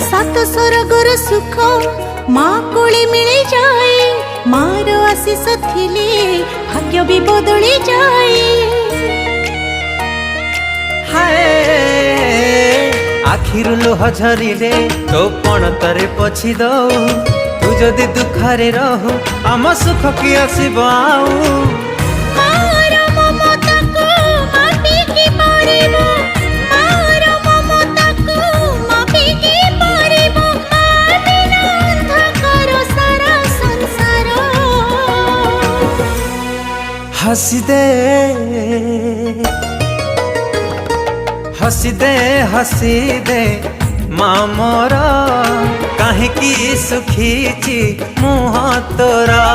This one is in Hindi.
सात स्वर्गर सुख माँ कोले मिले जाए मार आशीष थिले भाग्य भी बदली जाए। हाय आखिरु लुह झरिले तो पण तरे पछी दऊ तू जदि दुखरे रहू आम सुख की आसीब आऊ। हसी दे हसी दे हसी दे माँ मोर कहीं सुखी मुँह तोरा।